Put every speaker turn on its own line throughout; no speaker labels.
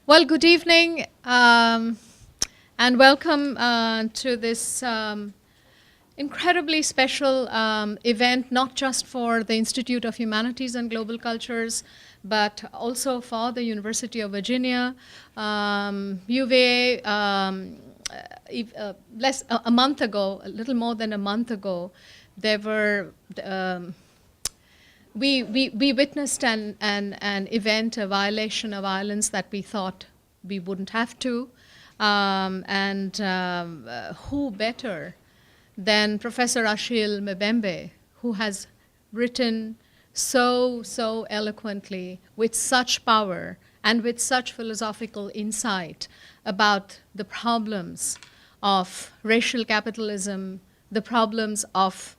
Well, good evening and welcome to this incredibly special event, not just for the Institute of Humanities and Global Cultures, but also for the University of Virginia. UVA, a month ago, a little more than a month ago, there were we witnessed an event, a violation, a violence that we thought we wouldn't have to. Who better than Professor Achille Mbembe, who has written so eloquently, with such power and with such philosophical insight about the problems of racial capitalism, the problems of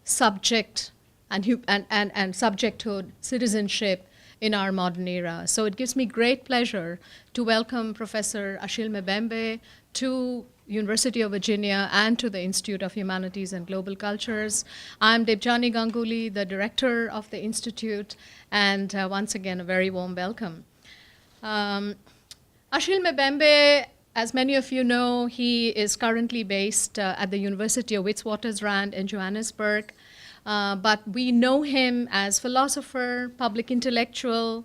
subject and subjecthood, citizenship in our modern era. So it gives me great pleasure to welcome Professor Achille Mbembe to University of Virginia and to the Institute of Humanities and Global Cultures. I'm Debjani Ganguly, the director of the Institute, and once again, a very warm welcome. Achille Mbembe, as many of you know, he is currently based at the University of Witwatersrand in Johannesburg. But we know him as philosopher, public intellectual,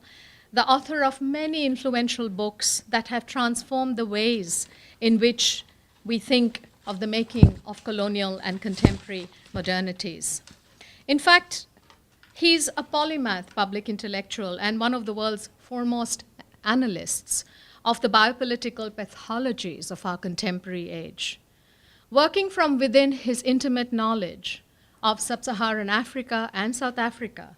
the author of many influential books that have transformed the ways in which we think of the making of colonial and contemporary modernities. In fact, he's a polymath public intellectual and one of the world's foremost analysts of the biopolitical pathologies of our contemporary age. Working from within his intimate knowledge of sub-Saharan Africa and South Africa,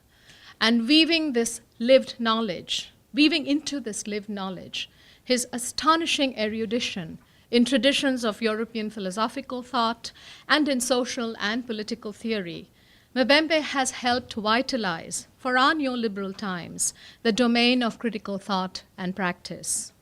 and weaving into this lived knowledge, his astonishing erudition in traditions of European philosophical thought and in social and political theory, Mbembe has helped vitalize, for our neoliberal times, the domain of critical thought and practice.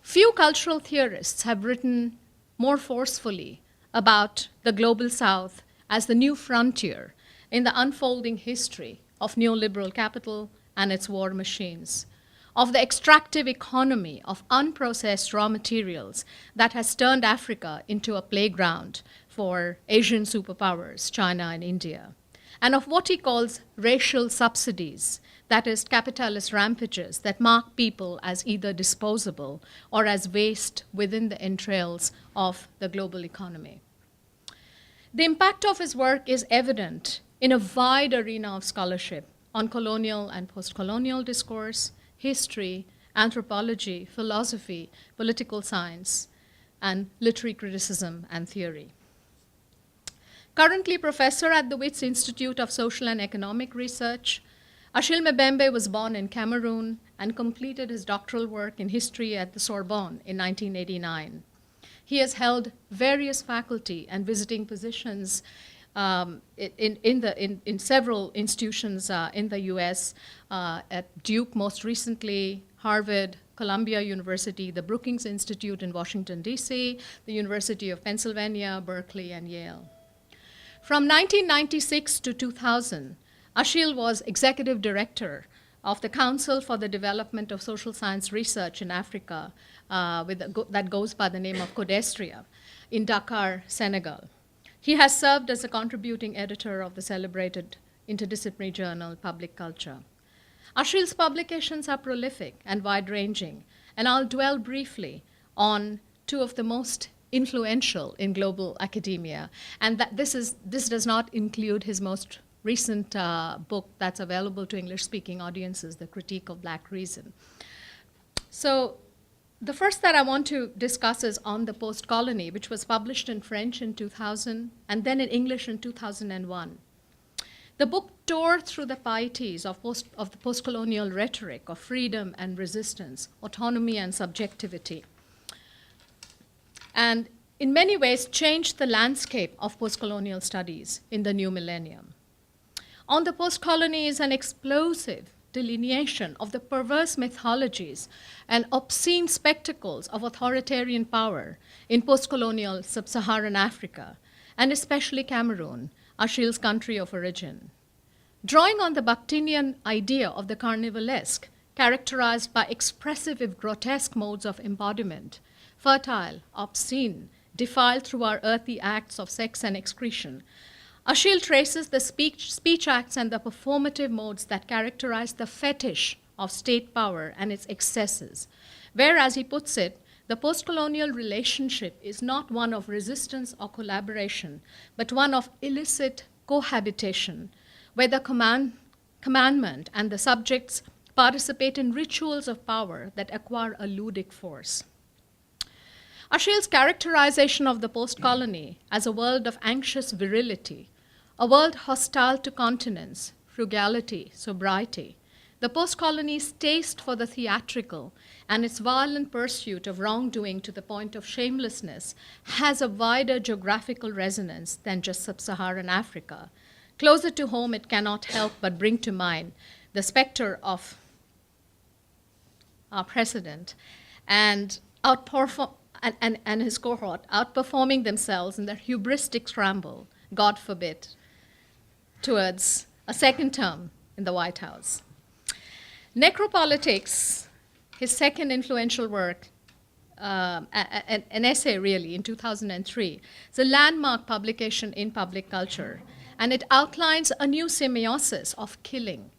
Few cultural theorists have written more forcefully about the global South as the new frontier in the unfolding history of neoliberal capital and its war machines, of the extractive economy of unprocessed raw materials that has turned Africa into a playground for Asian superpowers, China and India, and of what he calls racial subsidies, that is, capitalist rampages that mark people as either disposable or as waste within the entrails of the global economy. The impact of his work is evident in a wide arena of scholarship on colonial and post-colonial discourse, history, anthropology, philosophy, political science, and literary criticism and theory. Currently professor at the Wits Institute of Social and Economic Research, Achille Mbembe was born in Cameroon and completed his doctoral work in history at the Sorbonne in 1989. He has held various faculty and visiting positions in several institutions in the US, at Duke most recently, Harvard, Columbia University, the Brookings Institute in Washington, D.C., the University of Pennsylvania, Berkeley, and Yale. From 1996 to 2000, Achille was executive director of the Council for the Development of Social Science Research in Africa, that goes by the name of Codestria, in Dakar, Senegal. He has served as a contributing editor of the celebrated interdisciplinary journal, Public Culture. Achille's publications are prolific and wide-ranging, and I'll dwell briefly on two of the most influential in global academia, and that this does not include his most recent book that's available to English-speaking audiences, The Critique of Black Reason. So the first that I want to discuss is On the Postcolony, which was published in French in 2000 and then in English in 2001. The book tore through the pieties of the postcolonial rhetoric of freedom and resistance, autonomy and subjectivity, and in many ways changed the landscape of postcolonial studies in the new millennium. On the Postcolony is an explosive delineation of the perverse mythologies and obscene spectacles of authoritarian power in postcolonial sub-Saharan Africa, and especially Cameroon, Achille's country of origin. Drawing on the Bakhtinian idea of the carnivalesque, characterized by expressive if grotesque modes of embodiment, fertile, obscene, defiled through our earthy acts of sex and excretion. Achille traces the speech acts and the performative modes that characterize the fetish of state power and its excesses, where, as he puts it, the postcolonial relationship is not one of resistance or collaboration, but one of illicit cohabitation, where the commandment and the subjects participate in rituals of power that acquire a ludic force. Achille's characterization of the postcolony as a world of anxious virility, a world hostile to continence, frugality, sobriety, the postcolony's taste for the theatrical and its violent pursuit of wrongdoing to the point of shamelessness has a wider geographical resonance than just sub-Saharan Africa. Closer to home, it cannot help but bring to mind the specter of our president and his cohort outperforming themselves in their hubristic scramble, God forbid, towards a second term in the White House. Necropolitics, his second influential work, an essay really in 2003, it's a landmark publication in public culture, and it outlines a new semiosis of killing,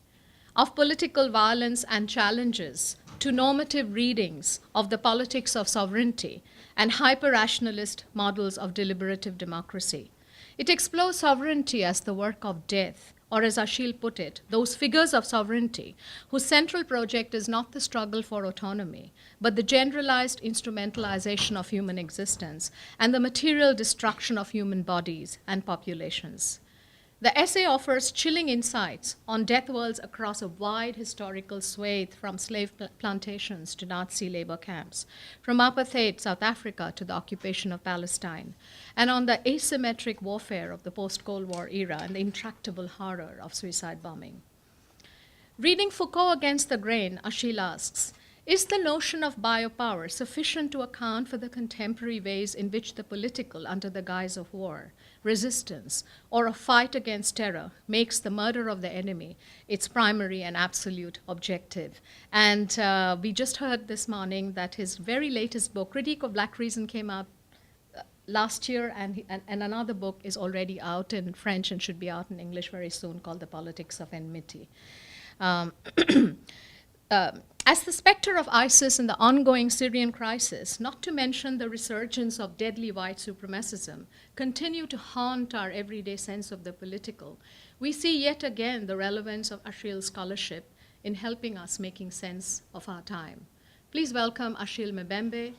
of political violence and challenges to normative readings of the politics of sovereignty and hyper-rationalist models of deliberative democracy. It explores sovereignty as the work of death, or as Achille put it, those figures of sovereignty whose central project is not the struggle for autonomy, but the generalized instrumentalization of human existence and the material destruction of human bodies and populations. The essay offers chilling insights on death worlds across a wide historical swathe, from slave plantations to Nazi labor camps, from apartheid South Africa to the occupation of Palestine, and on the asymmetric warfare of the post-Cold War era and the intractable horror of suicide bombing. Reading Foucault against the grain, Achille asks, is the notion of biopower sufficient to account for the contemporary ways in which the political, under the guise of war, resistance, or a fight against terror, makes the murder of the enemy its primary and absolute objective? And we just heard this morning that his very latest book, Critique of Black Reason, came out last year, and another book is already out in French and should be out in English very soon, called The Politics of Enmity. As the specter of ISIS and the ongoing Syrian crisis, not to mention the resurgence of deadly white supremacism, continue to haunt our everyday sense of the political, we see yet again the relevance of Achille's scholarship in helping us making sense of our time. Please welcome Achille Mbembe.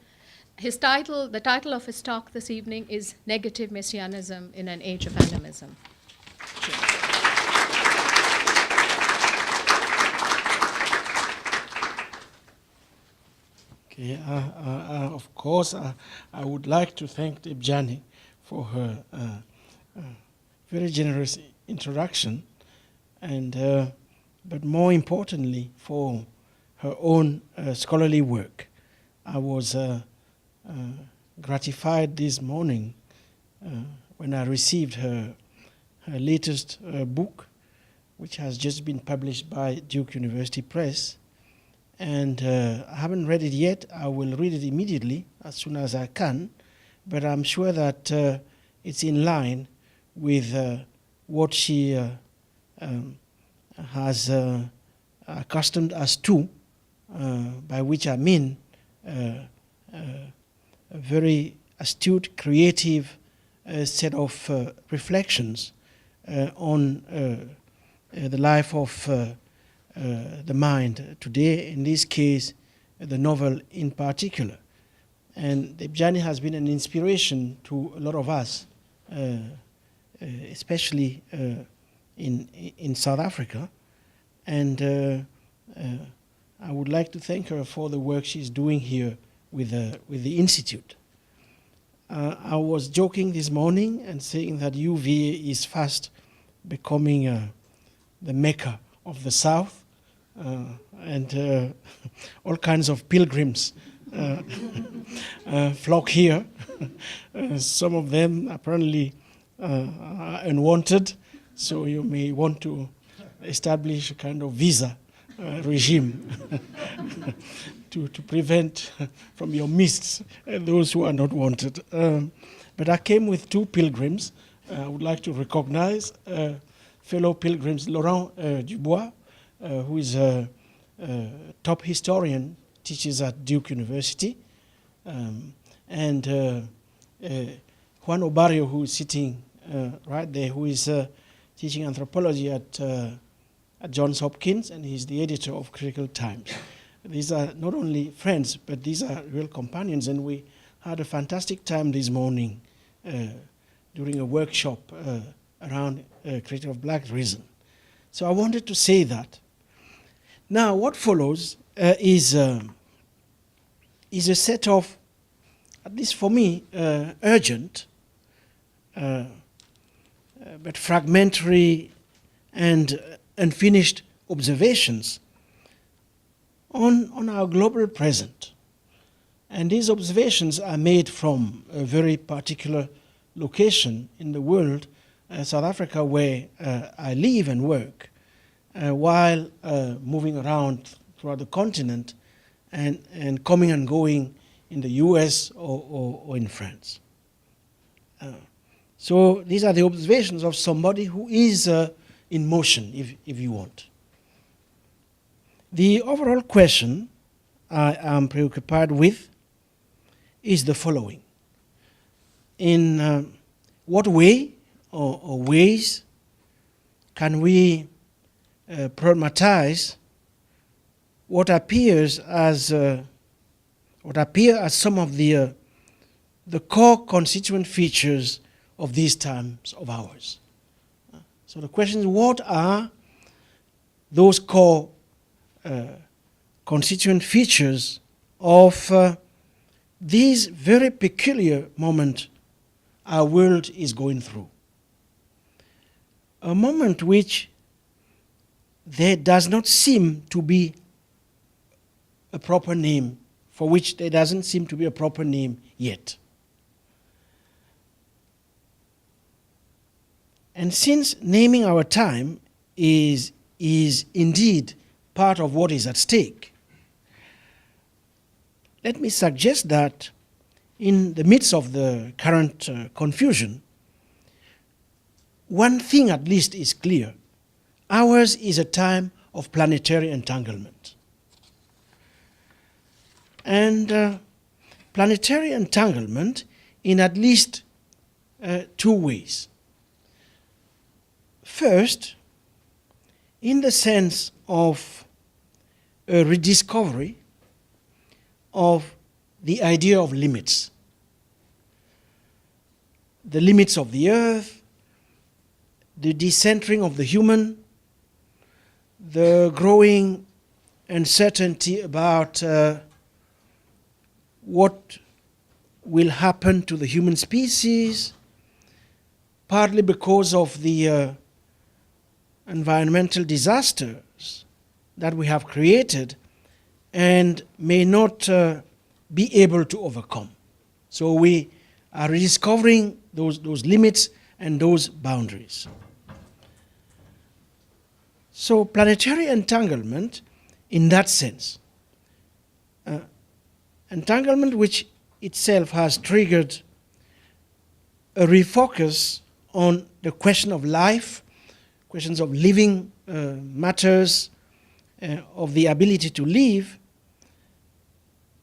The title of his talk this evening is Negative Messianism in an Age of Animism.
Okay, of course, I would like to thank Debjani for her very generous introduction, and but more importantly for her own scholarly work. I was gratified this morning when I received her latest book, which has just been published by Duke University Press. And I haven't read it yet. I will read it immediately as soon as I can, but I'm sure that it's in line with what she has accustomed us to, by which I mean a very astute, creative set of reflections on the life of the mind today, in this case, the novel in particular. And Debjani has been an inspiration to a lot of us, especially in South Africa. And I would like to thank her for the work she's doing here with the Institute. I was joking this morning and saying that UVA is fast becoming the Mecca of the South, and all kinds of pilgrims flock here. Some of them apparently are unwanted, so you may want to establish a kind of visa regime to prevent from your midst those who are not wanted. But I came with two pilgrims. I would like to recognize fellow pilgrims Laurent Dubois, who is a top historian, teaches at Duke University, and Juan Obarrio, who is sitting right there, who is teaching anthropology at Johns Hopkins, and he's the editor of Critical Times. These are not only friends, but these are real companions, and we had a fantastic time this morning during a workshop around creator of Black Reason. So I wanted to say that. Now, what follows is a set of, at least for me, urgent, but fragmentary and unfinished observations on our global present. And these observations are made from a very particular location in the world, South Africa, where I live and work, while moving around throughout the continent and coming and going in the US or in France. So these are the observations of somebody who is in motion, if you want. The overall question I am preoccupied with is the following. In what way or ways can we problematize what appears as some of the core constituent features of these times of ours? So the question is, what are those core constituent features of this very peculiar moment our world is going through? A moment which there does not seem to be a proper name, for which there doesn't seem to be a proper name yet. And since naming our time is indeed part of what is at stake, let me suggest that in the midst of the current confusion, one thing at least is clear. Ours is a time of planetary entanglement. And planetary entanglement in at least two ways. First, in the sense of a rediscovery of the idea of limits. The limits of the earth, the decentering of the human, the growing uncertainty about what will happen to the human species, partly because of the environmental disasters that we have created and may not be able to overcome. So we are rediscovering those limits and those boundaries. So planetary entanglement in that sense, entanglement which itself has triggered a refocus on the question of life, questions of living matters, of the ability to live,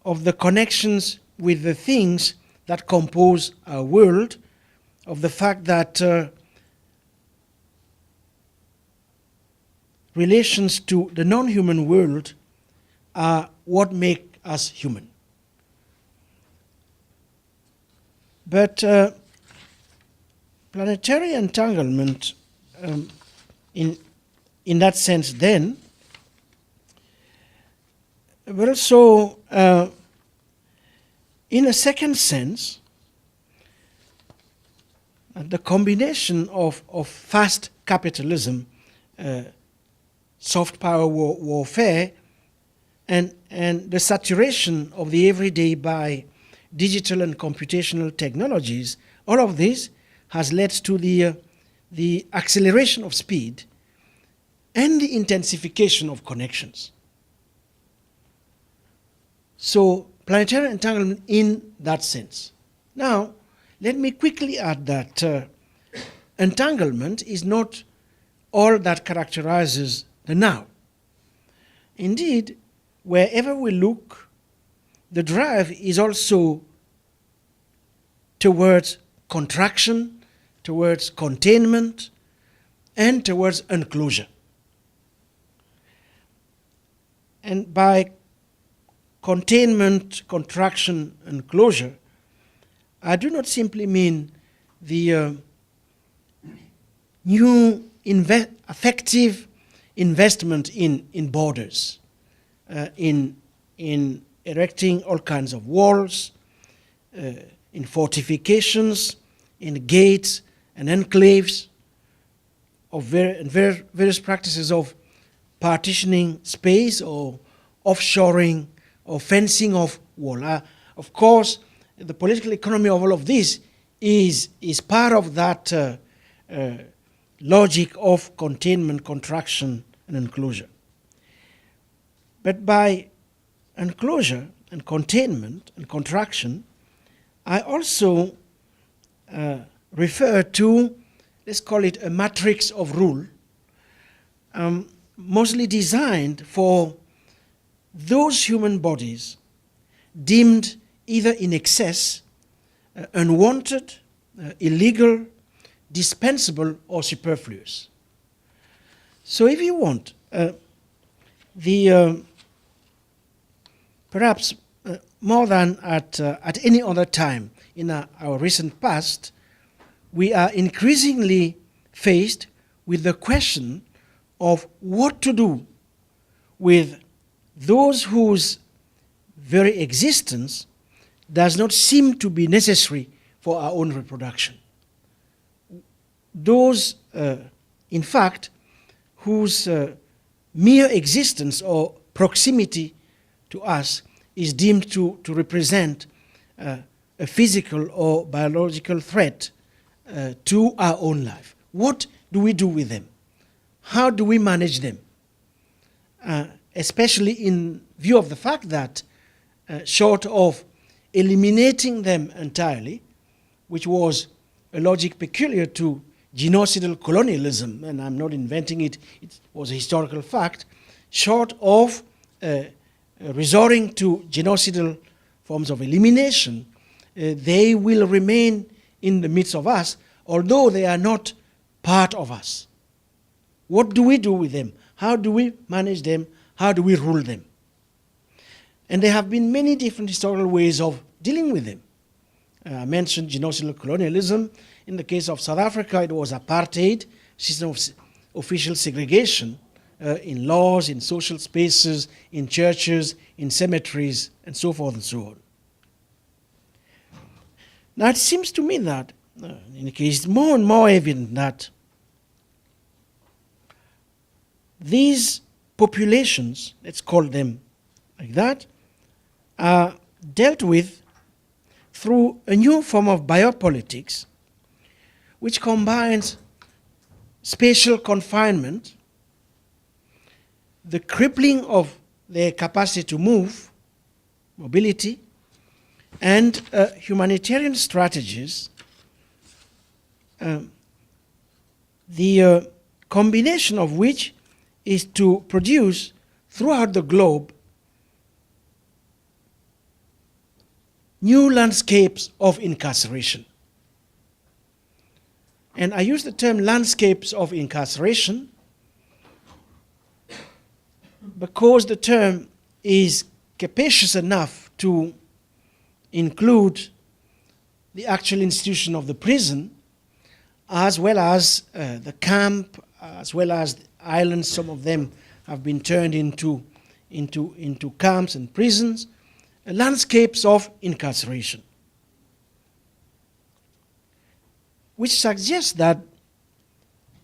of the connections with the things that compose our world, of the fact that relations to the non-human world are what make us human. But planetary entanglement in that sense then, but also in a second sense, the combination of fast capitalism, soft power warfare, and the saturation of the everyday by digital and computational technologies, all of this has led to the acceleration of speed and the intensification of connections. So, planetary entanglement in that sense. Now, let me quickly add that entanglement is not all that characterizes the now. Indeed, wherever we look, the drive is also towards contraction, towards containment, and towards enclosure. And by containment, contraction, and closure, I do not simply mean the new effective investment in borders, in erecting all kinds of walls, in fortifications, in gates and enclaves, of various practices of partitioning space or offshoring or fencing of wall. Of course, the political economy of all of this is part of that logic of containment, contraction, and enclosure. But by enclosure and containment and contraction, I also refer to, let's call it a matrix of rule, mostly designed for those human bodies deemed either in excess, unwanted, illegal, dispensable, or superfluous. So if you want, perhaps more than at any other time in our recent past, we are increasingly faced with the question of what to do with those whose very existence does not seem to be necessary for our own reproduction. Those, in fact, whose mere existence or proximity to us is deemed to represent a physical or biological threat to our own life. What do we do with them? How do we manage them? Especially in view of the fact that short of eliminating them entirely, which was a logic peculiar to genocidal colonialism, and I'm not inventing it, it was a historical fact, short of resorting to genocidal forms of elimination, they will remain in the midst of us, although they are not part of us. What do we do with them? How do we manage them? How do we rule them? And there have been many different historical ways of dealing with them. I mentioned genocidal colonialism. In the case of South Africa, it was apartheid, system of official segregation in laws, in social spaces, in churches, in cemeteries, and so forth and so on. Now, it seems to me that, in the case, more and more evident that these populations, let's call them like that, are dealt with through a new form of biopolitics which combines spatial confinement, the crippling of their capacity to move, mobility, and humanitarian strategies, the combination of which is to produce throughout the globe new landscapes of incarceration. And I use the term landscapes of incarceration because the term is capacious enough to include the actual institution of the prison, as well as the camp, as well as the islands. Some of them have been turned into camps and prisons, landscapes of incarceration, which suggests that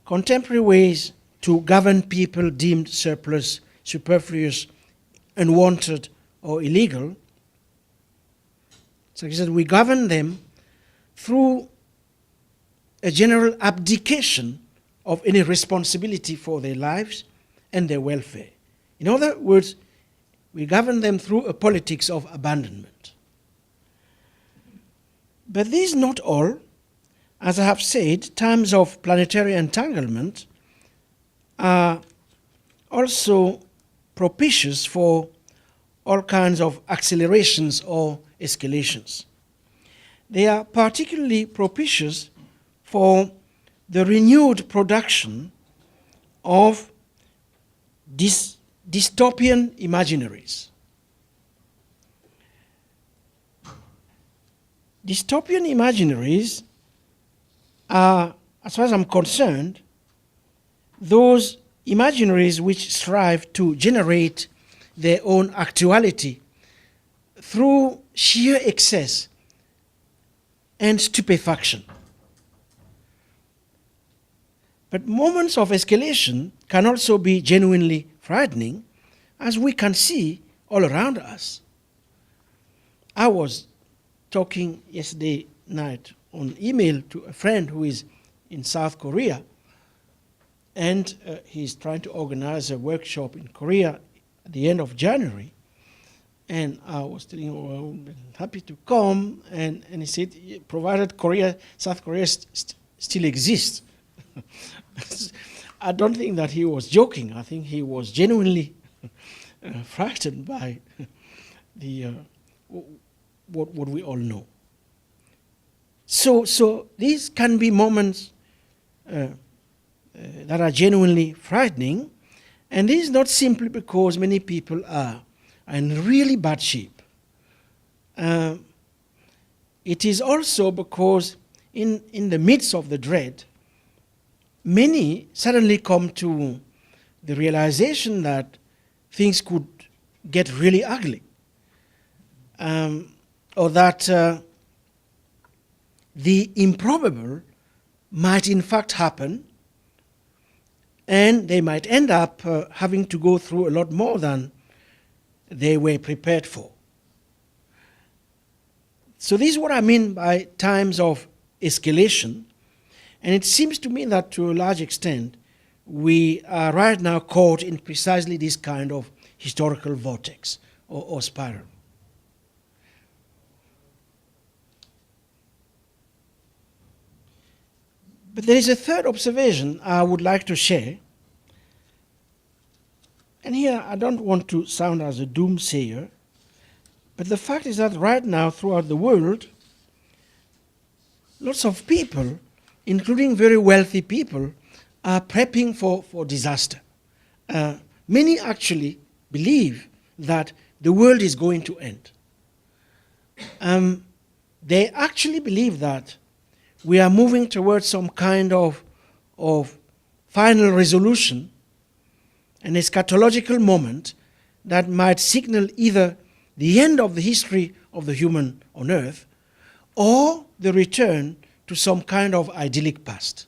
contemporary ways to govern people deemed surplus, superfluous, unwanted, or illegal suggests that we govern them through a general abdication of any responsibility for their lives, and their welfare. In other words, we govern them through a politics of abandonment. But this is not all. As I have said, times of planetary entanglement are also propitious for all kinds of accelerations or escalations. They are particularly propitious for the renewed production of dystopian imaginaries. Dystopian imaginaries are, as far as I'm concerned, those imaginaries which strive to generate their own actuality through sheer excess and stupefaction. But moments of escalation can also be genuinely frightening, as we can see all around us. I was talking yesterday night on email to a friend who is in South Korea, and he's trying to organize a workshop in Korea at the end of January. And I was telling him, well, I'm happy to come, and he said, provided South Korea still exists. I don't think that he was joking. I think he was genuinely frightened by what we all know. So these can be moments that are genuinely frightening, and this is not simply because many people are in really bad shape. It is also because in the midst of the dread, many suddenly come to the realization that things could get really ugly, or that the improbable might in fact happen, and they might end up having to go through a lot more than they were prepared for. So this is what I mean by times of escalation. And it seems to me that to a large extent, we are right now caught in precisely this kind of historical vortex or spiral. But there is a third observation I would like to share. And here I don't want to sound as a doomsayer, but the fact is that right now throughout the world, lots of people, including very wealthy people, are prepping for disaster. Many actually believe that the world is going to end. They actually believe that we are moving towards some kind of final resolution, an eschatological moment that might signal either the end of the history of the human on earth or the return to some kind of idyllic past.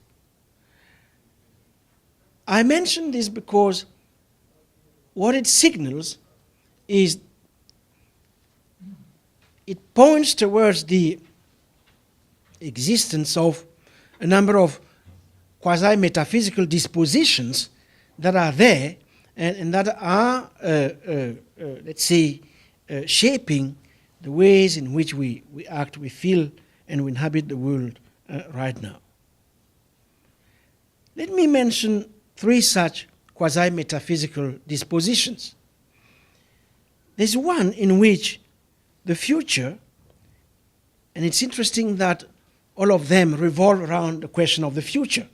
I mention this because what it signals is it points towards the existence of a number of quasi-metaphysical dispositions that are there and that are, let's say, shaping the ways in which we act, we feel, and we inhabit the world right now. Let me mention three such quasi-metaphysical dispositions. There's one in which the future, and it's interesting that all of them revolve around the question of the future.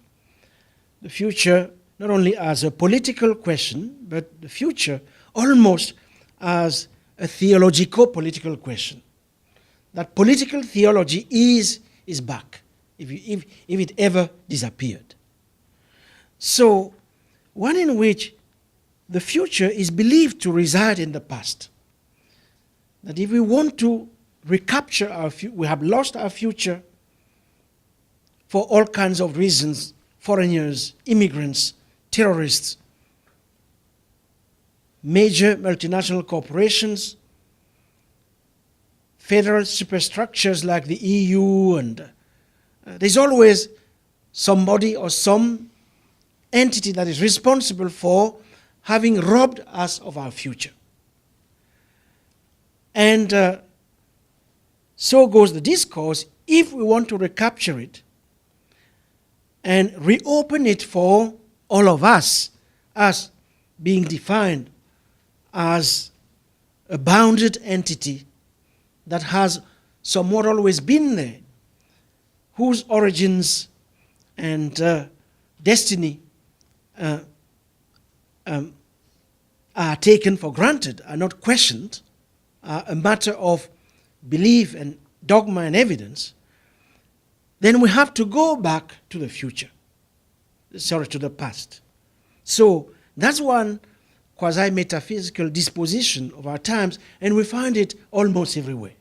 The future not only as a political question, but the future almost as a theologico-political question. That political theology is back, if it ever disappeared. So, one in which the future is believed to reside in the past. That if we want to recapture our future, we have lost our future for all kinds of reasons, foreigners, immigrants, terrorists, major multinational corporations, federal superstructures like the EU, and there's always somebody or some entity that is responsible for having robbed us of our future. And so goes the discourse. If we want to recapture it and reopen it for all of us as being defined as a bounded entity that has somewhat always been there, whose origins and destiny are taken for granted, are not questioned, are a matter of belief and dogma and evidence, then we have to go back to the future, to the past. So that's one quasi-metaphysical disposition of our times, and we find it almost everywhere.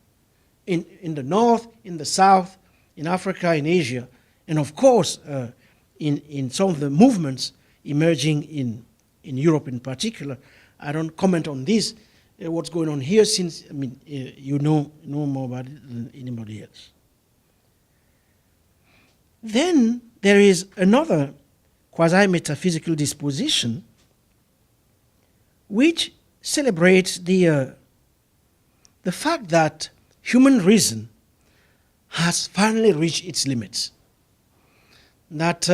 In the north, in the south, in Africa, in Asia, and of course in some of the movements emerging in Europe in particular. I don't comment on this, what's going on here, since you know more about it than anybody else. Then there is another quasi-metaphysical disposition which celebrates the fact that human reason has finally reached its limits. That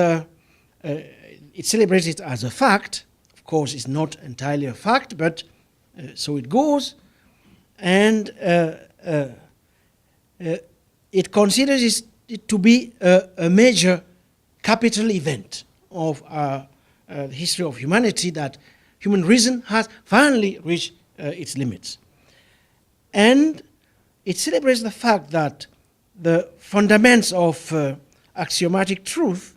it celebrates it as a fact. Of course, it's not entirely a fact, but so it goes. And it considers it to be a major capital event of the history of humanity, that human reason has finally reached its limits. And it celebrates the fact that the fundaments of axiomatic truth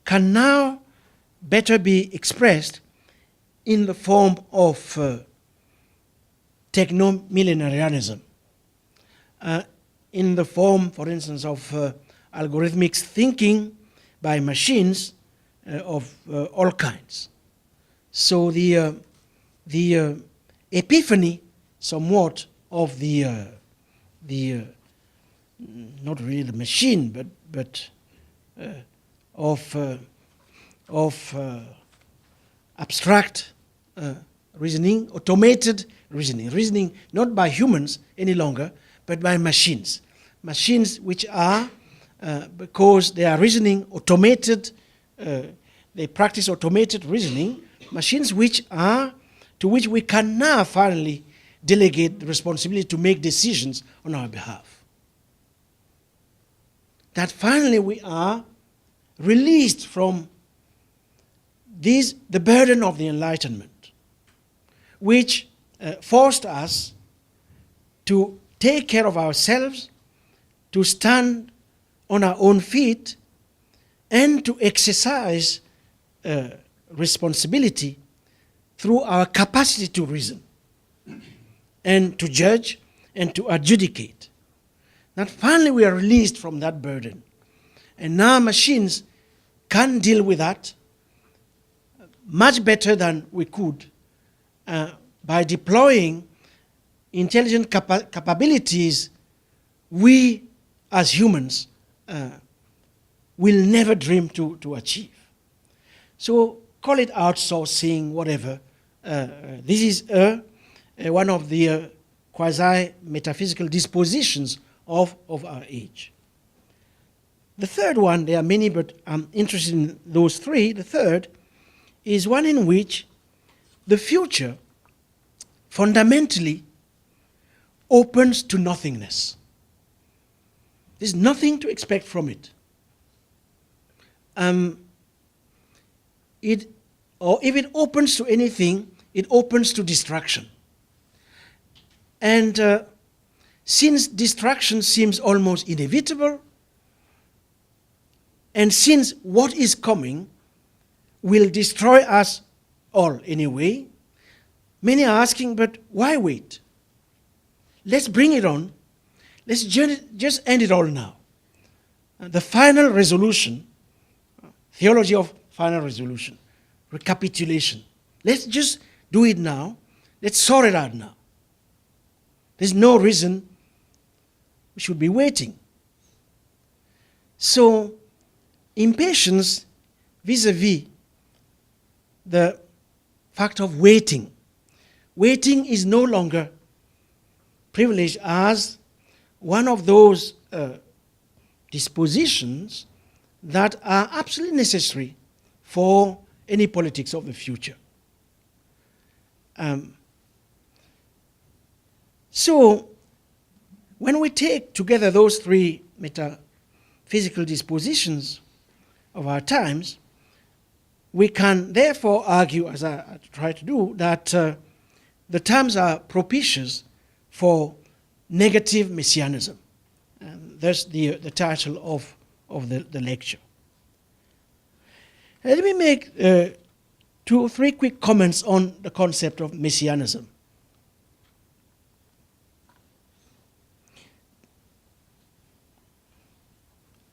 can now better be expressed in the form of techno-millenarianism, in the form, for instance, of algorithmic thinking by machines of all kinds. So the epiphany, somewhat, of the not really the machine, but of abstract reasoning, automated reasoning not by humans any longer, but by machines. Machines which are, because they are reasoning automated, they practice automated reasoning, machines which are, to which we can now finally delegate the responsibility to make decisions on our behalf. That finally we are released from the burden of the Enlightenment, which forced us to take care of ourselves, to stand on our own feet, and to exercise responsibility through our capacity to reason and to judge and to adjudicate. That finally we are released from that burden. And now machines can deal with that much better than we could by deploying intelligent capabilities we as humans will never dream to achieve. So call it outsourcing, whatever. This is one of the quasi-metaphysical dispositions of our age. The third one, there are many, but I'm interested in those three. The third is one in which the future fundamentally opens to nothingness. There's nothing to expect from it. Or if it opens to anything, it opens to distraction. And since distraction seems almost inevitable, and since what is coming will destroy us all anyway, many are asking, but why wait? Let's bring it on. Let's just end it all now. The final resolution, theology of final resolution, recapitulation. Let's just do it now. Let's sort it out now. There's no reason we should be waiting. So, impatience vis-a-vis the fact of waiting. Waiting is no longer privileged as one of those dispositions that are absolutely necessary for any politics of the future. So, when we take together those three metaphysical dispositions of our times, we can therefore argue, as I try to do, that the times are propitious for negative messianism. That's the title of the lecture. Let me make 2 or 3 quick comments on the concept of messianism.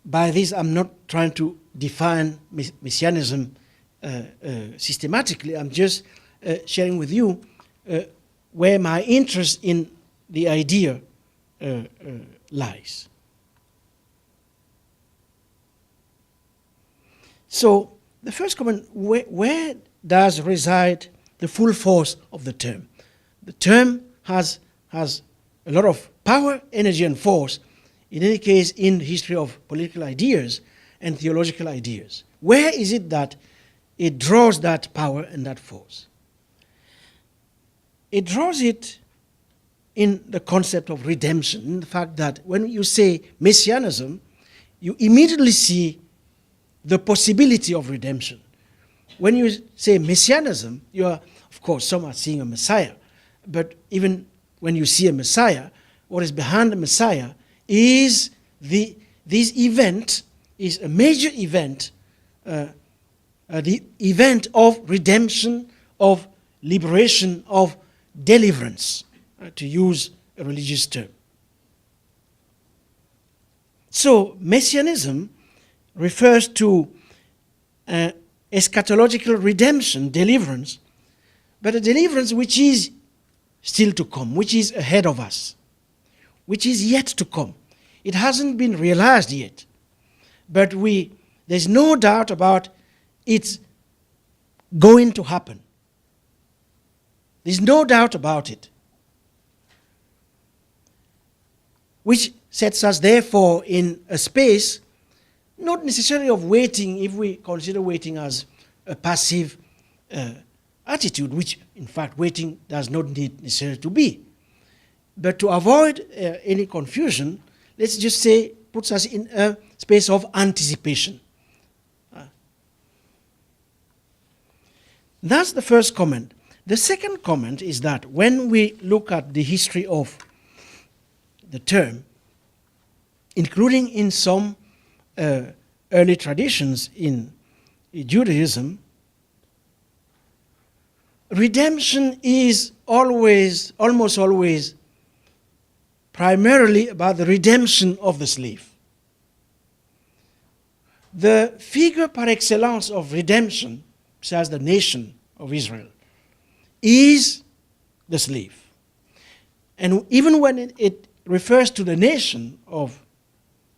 By this, I'm not trying to define messianism systematically. I'm just sharing with you where my interest in the idea lies. So, the first comment, where does reside the full force of the term? The term has a lot of power, energy, and force, in any case, in the history of political ideas and theological ideas. Where is it that it draws that power and that force? It draws it in the concept of redemption, in the fact that when you say messianism, you immediately see the possibility of redemption. When you say messianism, you are, of course, some are seeing a Messiah, but even when you see a Messiah, what is behind the Messiah is this event is a major event, the event of redemption, of liberation, of deliverance, to use a religious term. So, messianism refers to eschatological redemption, deliverance, but a deliverance which is still to come, which is ahead of us, which is yet to come. It hasn't been realized yet, but there's no doubt about it's going to happen. There's no doubt about it. Which sets us, therefore, in a space not necessarily of waiting, if we consider waiting as a passive attitude, which, in fact, waiting does not need necessarily to be. But to avoid any confusion, let's just say, puts us in a space of anticipation. That's the first comment. The second comment is that when we look at the history of the term, including in some early traditions in Judaism, redemption is almost always, primarily about the redemption of the slave. The figure par excellence of redemption, besides the nation of Israel, is the slave. And even when it refers to the nation of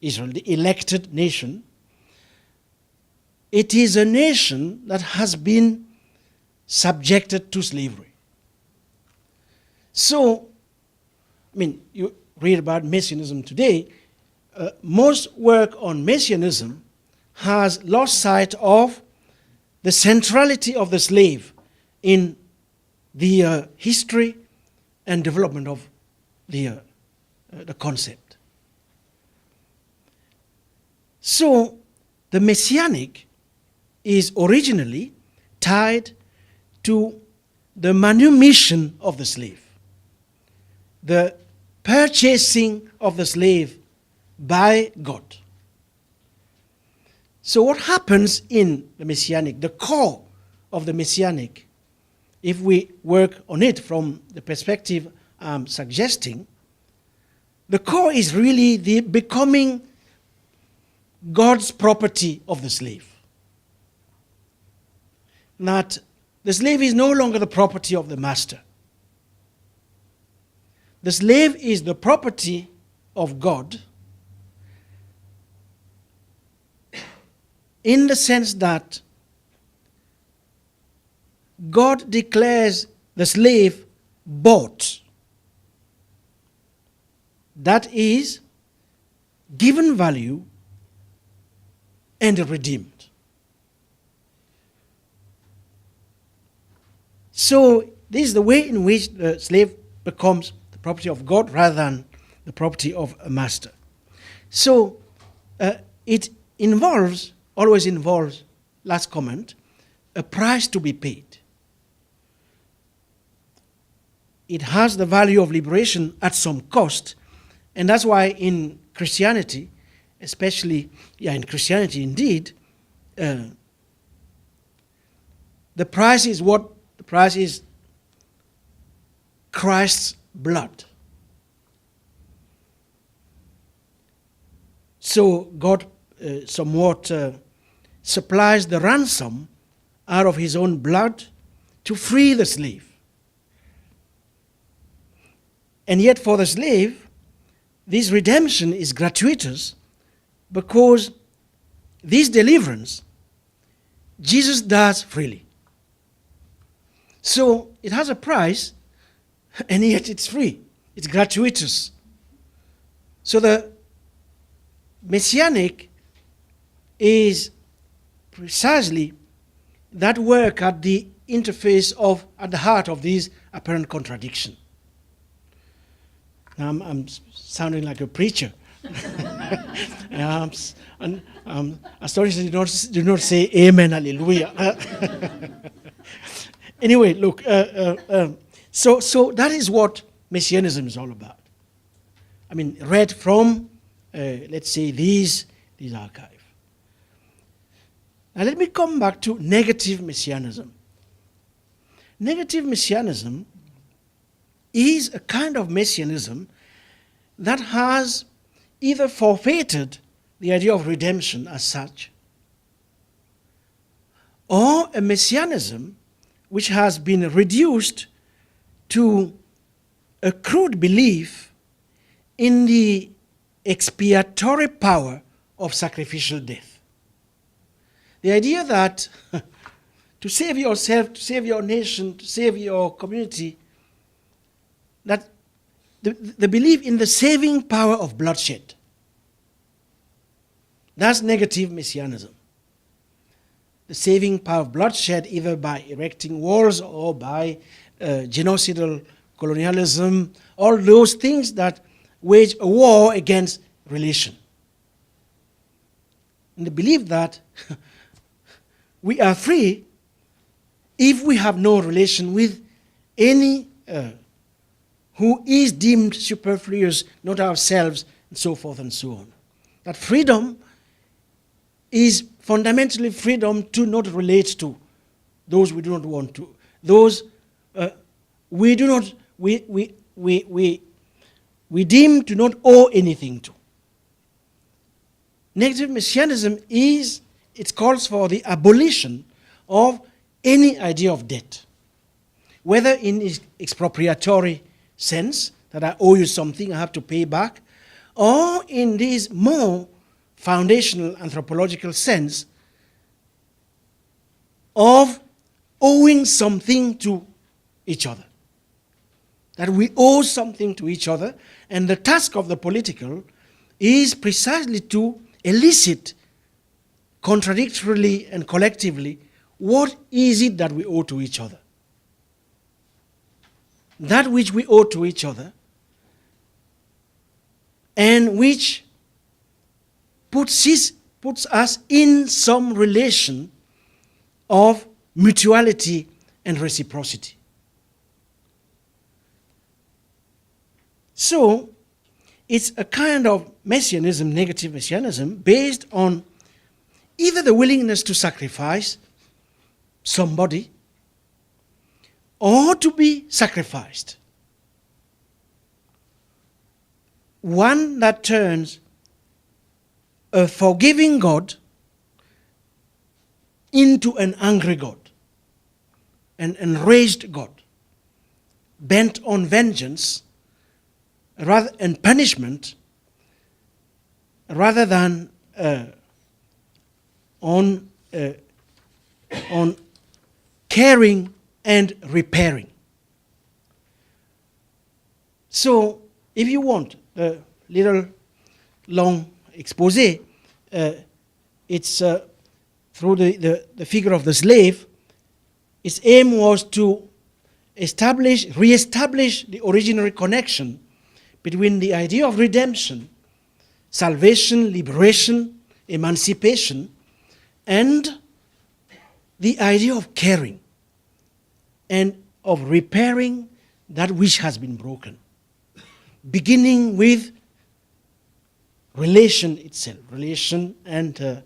Israel, the elected nation, it is a nation that has been subjected to slavery. So, you read about Messianism today, most work on Messianism has lost sight of the centrality of the slave in the history and development of the concept. So, the Messianic is originally tied to the manumission of the slave, the purchasing of the slave by God. So what happens in the Messianic, the core of the Messianic, if we work on it from the perspective I'm suggesting, the core is really the becoming God's property of the slave. That the slave is no longer the property of the master. The slave is the property of God in the sense that God declares the slave bought. That is, given value and redeemed. So this is the way in which the slave becomes the property of God rather than the property of a master. So it always involves, last comment, a price to be paid. It has the value of liberation at some cost, and that's why in Christianity, especially, in Christianity indeed, the price is what? The price is Christ's blood. So God somewhat supplies the ransom out of his own blood to free the slave. And yet for the slave, this redemption is gratuitous because this deliverance, Jesus does freely. So it has a price, and yet it's free. It's gratuitous. So the Messianic is precisely that work at the interface of, at the heart of this apparent contradiction. Now I'm sounding like a preacher. Astonishingly, do not say amen, hallelujah. Anyway, look, so that is what Messianism is all about. I mean, read from, let's say, these archives. Now let me come back to negative Messianism. Negative Messianism is a kind of Messianism that has either forfeited the idea of redemption as such, or a Messianism which has been reduced to a crude belief in the expiatory power of sacrificial death. The idea that to save yourself, to save your nation, to save your community, that the belief in the saving power of bloodshed. That's negative Messianism. The saving power of bloodshed, either by erecting walls or by genocidal colonialism, all those things that wage a war against relation. And the belief that we are free if we have no relation with any who is deemed superfluous, not ourselves, and so forth and so on. That freedom is fundamentally freedom to not relate to those we do not want to, those we do not, we deem to not owe anything to. Negative Messianism it calls for the abolition of any idea of debt, whether in its expropriatory sense, that I owe you something, I have to pay back, or in this more foundational anthropological sense of owing something to each other. That we owe something to each other, and the task of the political is precisely to elicit contradictorily and collectively what is it that we owe to each other. That which we owe to each other, and which puts us in some relation of mutuality and reciprocity. So, it's a kind of Messianism, negative Messianism, based on either the willingness to sacrifice somebody or to be sacrificed. One that turns a forgiving God into an angry God, an enraged God, bent on vengeance and punishment rather than on caring and repairing. So, if you want a little long expose, it's through the figure of the slave. Its aim was to re-establish the original connection between the idea of redemption, salvation, liberation, emancipation, and the idea of caring and of repairing that which has been broken, beginning with relation itself, relation and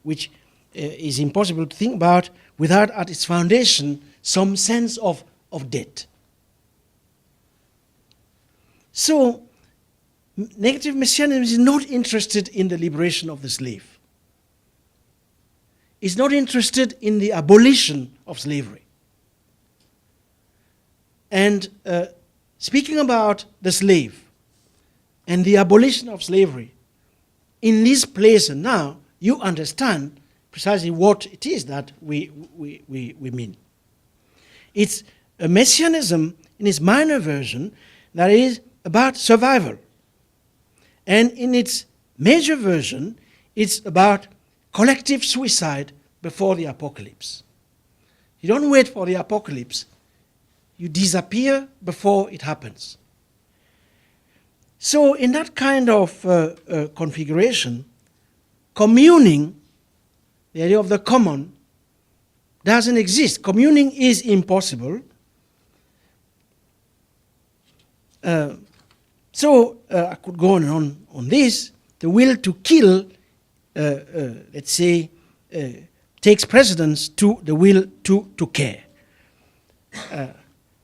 which is impossible to think about without at its foundation some sense of debt. So, negative Messianism is not interested in the liberation of the slave. It's not interested in the abolition of slavery. And speaking about the slave and the abolition of slavery, in this place and now, you understand precisely what it is that we mean. It's a Messianism in its minor version that is about survival. And in its major version, it's about collective suicide before the apocalypse. You don't wait for the apocalypse. You disappear before it happens. So in that kind of configuration, communing, the idea of the common, doesn't exist. Communing is impossible. So I could go on this. The will to kill, let's say, takes precedence to the will to care.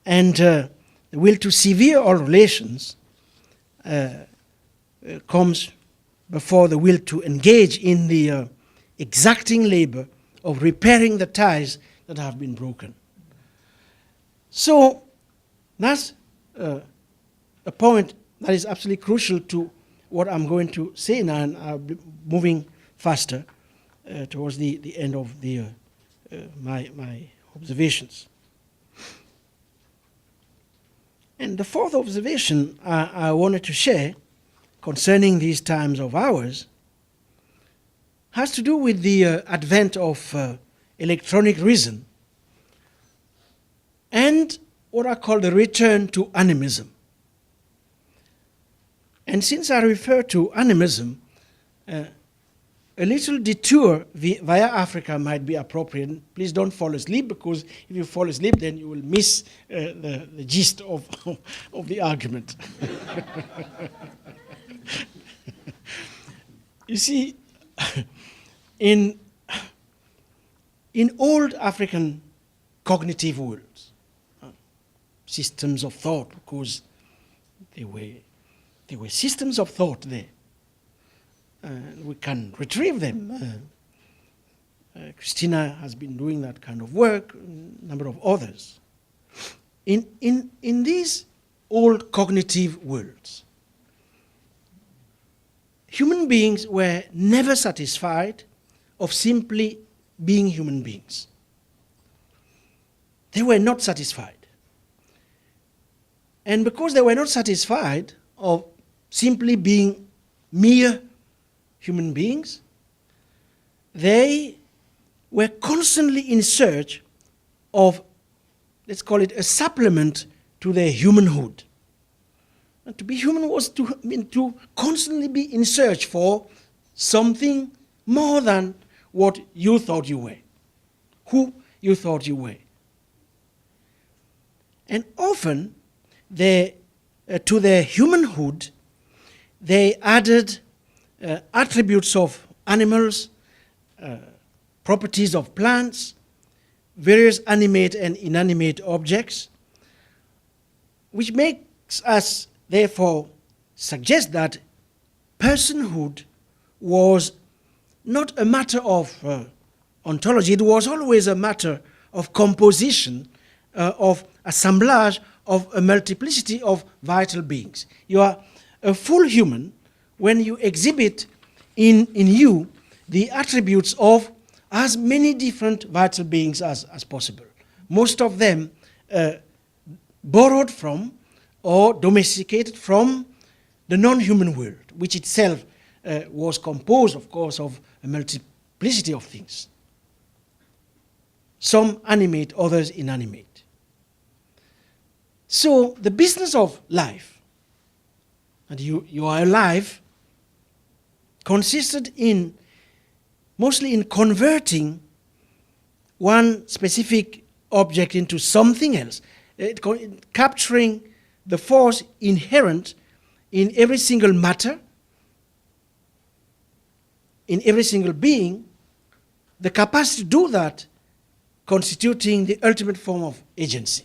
And the will to sever all relations comes before the will to engage in the exacting labor of repairing the ties that have been broken. So that's a point that is absolutely crucial to what I'm going to say now, and I'll be moving faster towards the end of my observations. And the fourth observation I wanted to share concerning these times of ours has to do with the advent of electronic reason and what I call the return to animism. And since I refer to animism, a little detour via Africa might be appropriate. Please don't fall asleep, because if you fall asleep, then you will miss the gist of the argument. You see, in old African cognitive worlds, systems of thought, because there were systems of thought there. We can retrieve them. Christina has been doing that kind of work, a number of others. In these old cognitive worlds, human beings were never satisfied of simply being human beings. They were not satisfied. And because they were not satisfied of simply being mere human beings, they were constantly in search of, let's call it, a supplement to their humanhood. And to be human was to constantly be in search for something more than what you thought you were, who you thought you were. And often, to their humanhood, they added attributes of animals, properties of plants, various animate and inanimate objects, which makes us therefore suggest that personhood was not a matter of ontology, it was always a matter of composition, of assemblage of a multiplicity of vital beings. You are a full human when you exhibit in you the attributes of as many different vital beings as possible. most of them borrowed from or domesticated from the non-human world, which itself was composed, of course, of a multiplicity of things. Some animate, others inanimate. So the business of life, and you are alive, consisted in mostly in converting one specific object into something else, capturing the force inherent in every single matter, in every single being, the capacity to do that constituting the ultimate form of agency.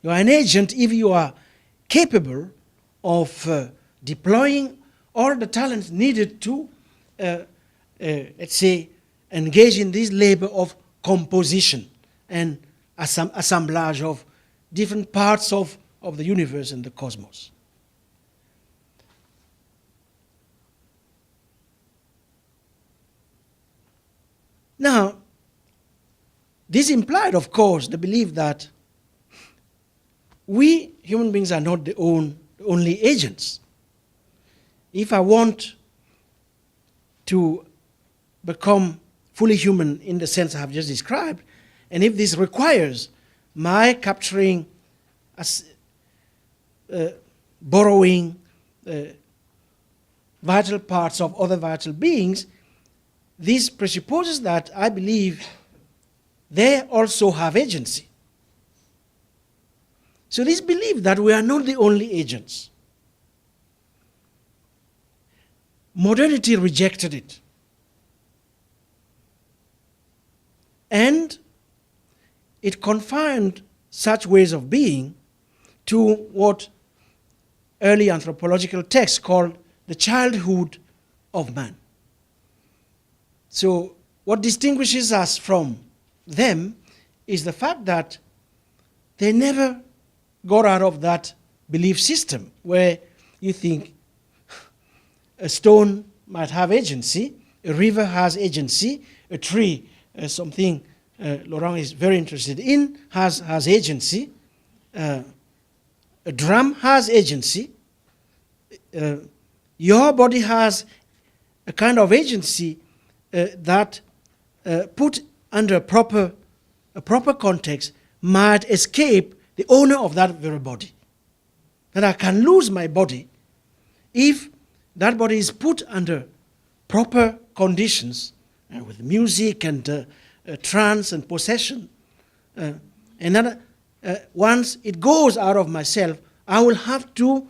You are an agent if you are capable of deploying all the talents needed to, let's say, engage in this labor of composition and assemblage of different parts of the universe and the cosmos. Now, this implied, of course, the belief that we human beings are not the only agents. If I want to become fully human in the sense I have just described, and if this requires my capturing, borrowing vital parts of other vital beings, this presupposes that I believe they also have agency. So this belief that we are not the only agents, modernity rejected it. And it confined such ways of being to what early anthropological texts called the childhood of man. So what distinguishes us from them is the fact that they never got out of that belief system where you think a stone might have agency, a river has agency, a tree, something Laurent is very interested in, has agency, a drum has agency, your body has a kind of agency that put under a proper context might escape the owner of that very body. That I can lose my body if that body is put under proper conditions with music and trance and possession. And then once it goes out of myself, I will have to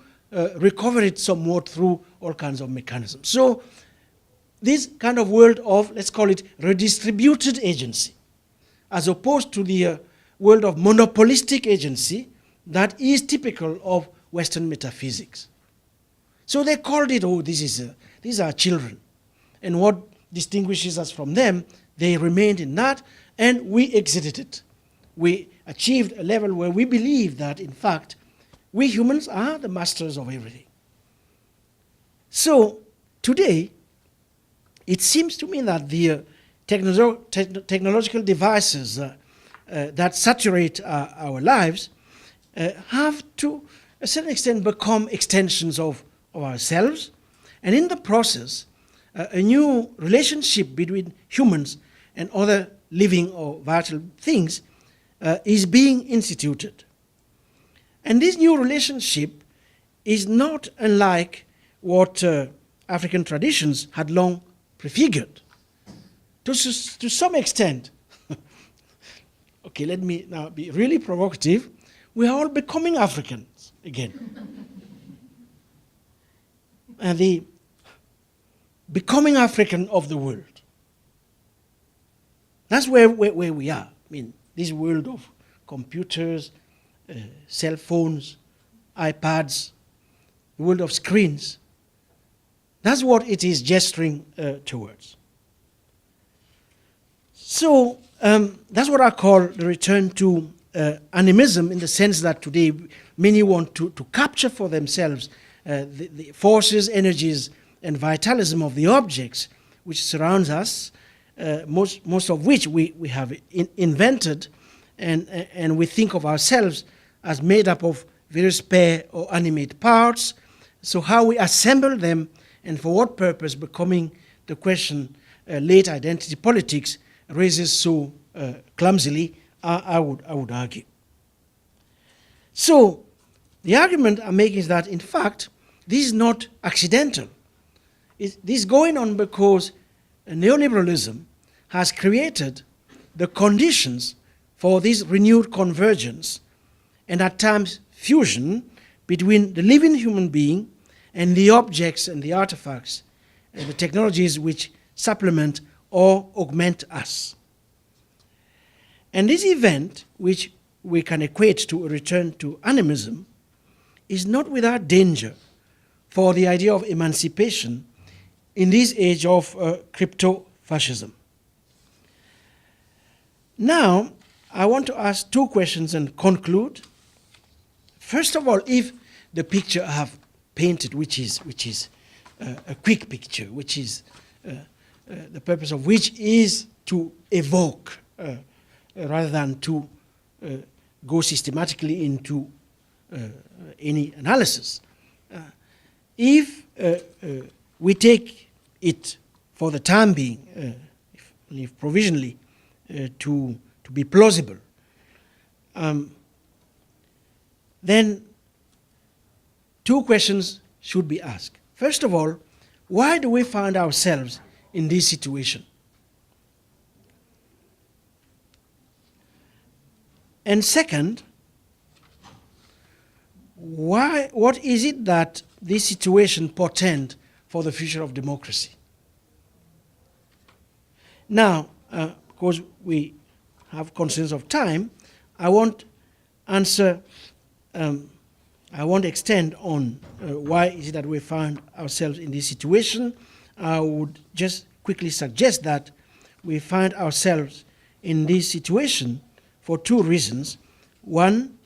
recover it somewhat through all kinds of mechanisms. So this kind of world of, let's call it, redistributed agency, as opposed to the world of monopolistic agency that is typical of Western metaphysics. So they called it, oh, these are children. And what distinguishes us from them, they remained in that, and we exited it. We achieved a level where we believe that, in fact, we humans are the masters of everything. So today, it seems to me that the technological devices that saturate our lives have to a certain extent become extensions of ourselves, and in the process a new relationship between humans and other living or vital things is being instituted. And this new relationship is not unlike what African traditions had long prefigured. To some extent, okay, let me now be really provocative, we are all becoming Africans again. And the becoming African of the world. That's where we are. I mean, this world of computers, cell phones, iPads, the world of screens, that's what it is gesturing towards. So that's what I call the return to animism, in the sense that today many want to capture for themselves the forces, energies, and vitalism of the objects which surrounds us, most of which we have invented and we think of ourselves as made up of various pair or animate parts. So how we assemble them and for what purpose, becoming the question late identity politics raises so clumsily, I would argue. So the argument I'm making is that, in fact, this is not accidental. This is going on because neoliberalism has created the conditions for this renewed convergence and at times fusion between the living human being and the objects and the artifacts and the technologies which supplement or augment us. And this event, which we can equate to a return to animism, is not without danger for the idea of emancipation in this age of crypto-fascism. Now, I want to ask two questions and conclude. First of all, if the picture I have painted, which is a quick picture, which is the purpose of which is to evoke rather than to go systematically into any analysis. If we take it for the time being, if provisionally, to be plausible, then two questions should be asked. First of all, why do we find ourselves in this situation? And second, what is it that this situation portends for the future of democracy? Now, because we have constraints of time, I won't answer, I won't extend on why is it that we find ourselves in this situation. I would just quickly suggest that we find ourselves in this situation for two reasons. One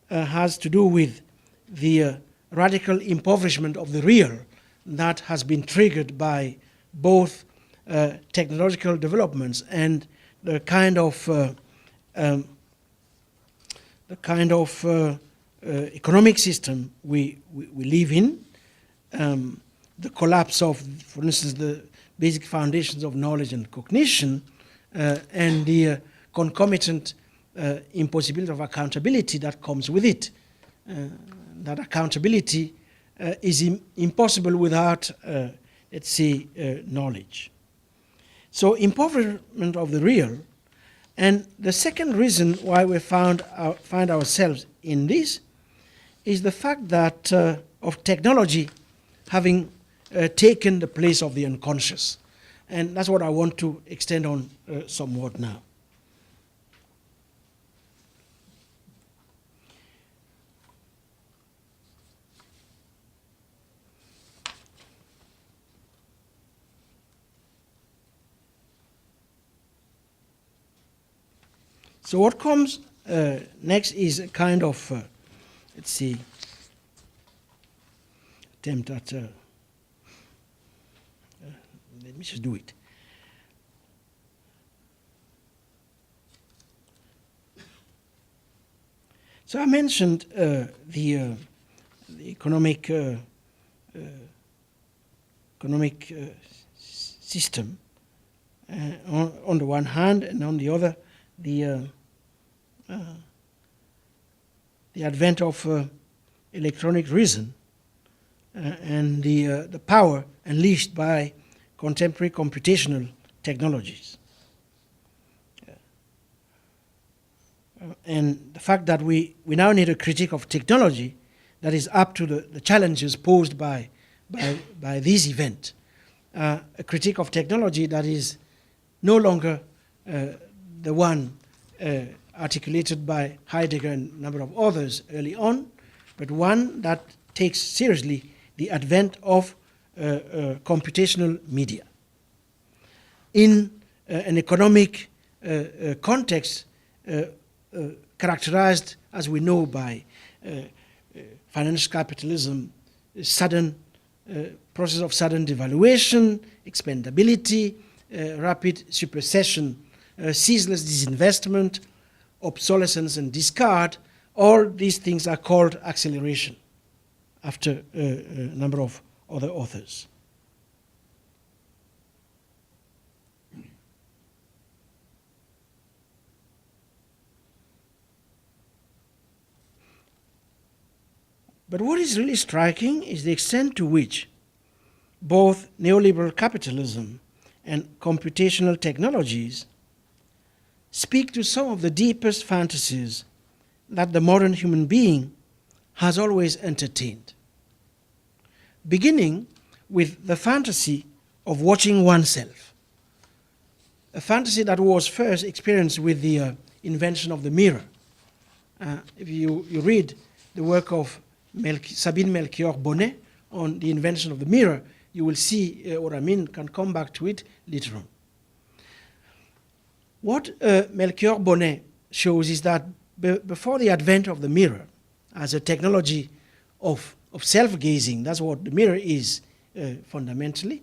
has to do with the radical impoverishment of the real that has been triggered by both technological developments and the kind of economic system we live in, the collapse of, for instance, the basic foundations of knowledge and cognition, and the concomitant impossibility of accountability that comes with it. That accountability is impossible without, let's say, knowledge. So impoverishment of the real. And the second reason why we find ourselves in this is the fact that of technology having taken the place of the unconscious. And that's what I want to extend on somewhat now. So what comes next is a kind of, let's see, attempt at, let me just do it. So I mentioned the economic system on the one hand, and on the other, the advent of electronic reason and the power unleashed by contemporary computational technologies. And the fact that we now need a critique of technology that is up to the challenges posed by this event. A critique of technology that is no longer the one articulated by Heidegger and a number of others early on, but one that takes seriously the advent of computational media. In an economic context characterized, as we know, by financial capitalism, sudden process of sudden devaluation, expendability, rapid supersession, ceaseless disinvestment, obsolescence and discard, all these things are called acceleration, after a number of other authors. But what is really striking is the extent to which both neoliberal capitalism and computational technologies speak to some of the deepest fantasies that the modern human being has always entertained, beginning with the fantasy of watching oneself, a fantasy that was first experienced with the invention of the mirror. If you read the work of Sabine Melchior Bonnet on the invention of the mirror, you will see what I mean, can come back to it later on. What Melchior Bonnet shows is that before the advent of the mirror as a technology of self-gazing, that's what the mirror is fundamentally,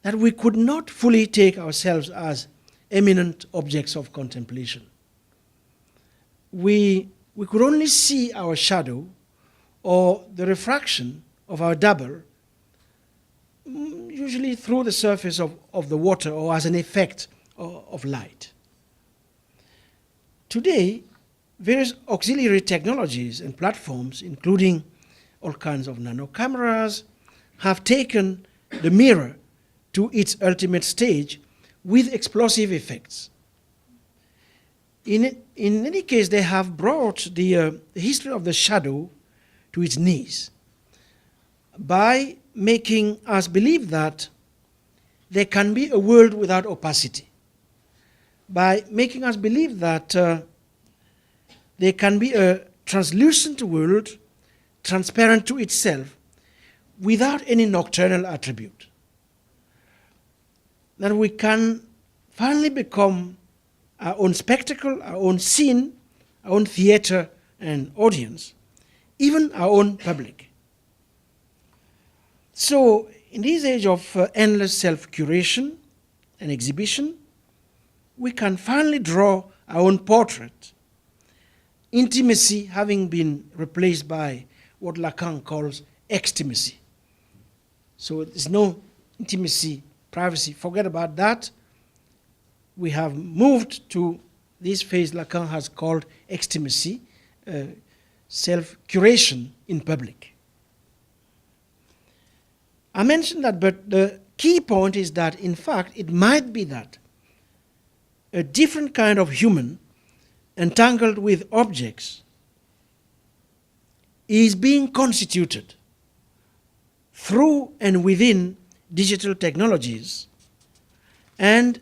that we could not fully take ourselves as eminent objects of contemplation. We could only see our shadow or the refraction of our double, usually through the surface of the water or as an effect of light. Today, various auxiliary technologies and platforms, including all kinds of nano cameras, have taken the mirror to its ultimate stage with explosive effects. In any case, they have brought the history of the shadow to its knees by making us believe that there can be a world without opacity, by making us believe that there can be a translucent world, transparent to itself, without any nocturnal attribute. That we can finally become our own spectacle, our own scene, our own theater and audience, even our own public. So, in this age of endless self-curation and exhibition, we can finally draw our own portrait, intimacy having been replaced by what Lacan calls extimacy. So there's no intimacy, privacy, forget about that. We have moved to this phase Lacan has called extimacy, self-curation in public. I mentioned that, but the key point is that, in fact, it might be that a different kind of human entangled with objects is being constituted through and within digital technologies, and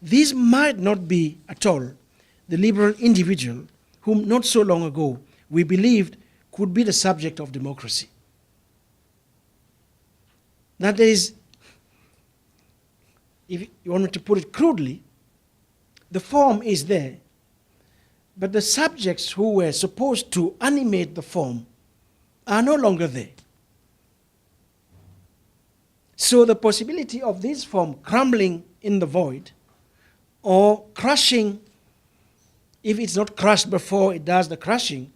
this might not be at all the liberal individual whom not so long ago we believed could be the subject of democracy. That there is, if you want me to put it crudely, the form is there, but the subjects who were supposed to animate the form are no longer there. So the possibility of this form crumbling in the void or crushing, if it's not crushed before it does the crushing,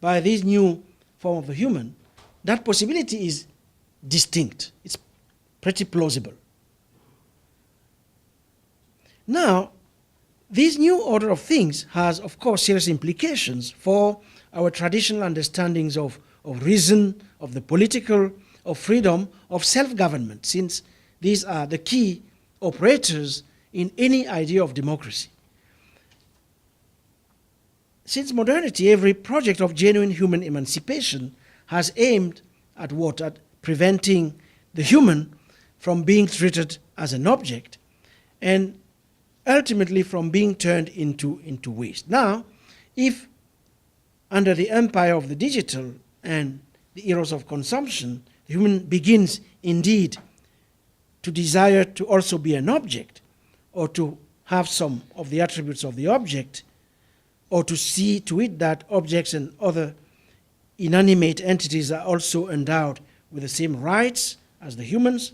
by this new form of the human, that possibility is distinct. It's pretty plausible. Now, this new order of things has, of course, serious implications for our traditional understandings of reason, of the political, of freedom, of self-government, since these are the key operators in any idea of democracy. Since modernity, every project of genuine human emancipation has aimed at what? At preventing the human from being treated as an object and ultimately from being turned into waste. Now, if under the empire of the digital and the eras of consumption, the human begins indeed to desire to also be an object, or to have some of the attributes of the object, or to see to it that objects and other inanimate entities are also endowed with the same rights as the humans,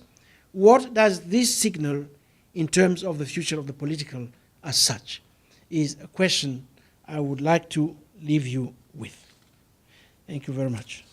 what does this signal in terms of the future of the political as such is a question I would like to leave you with. Thank you very much.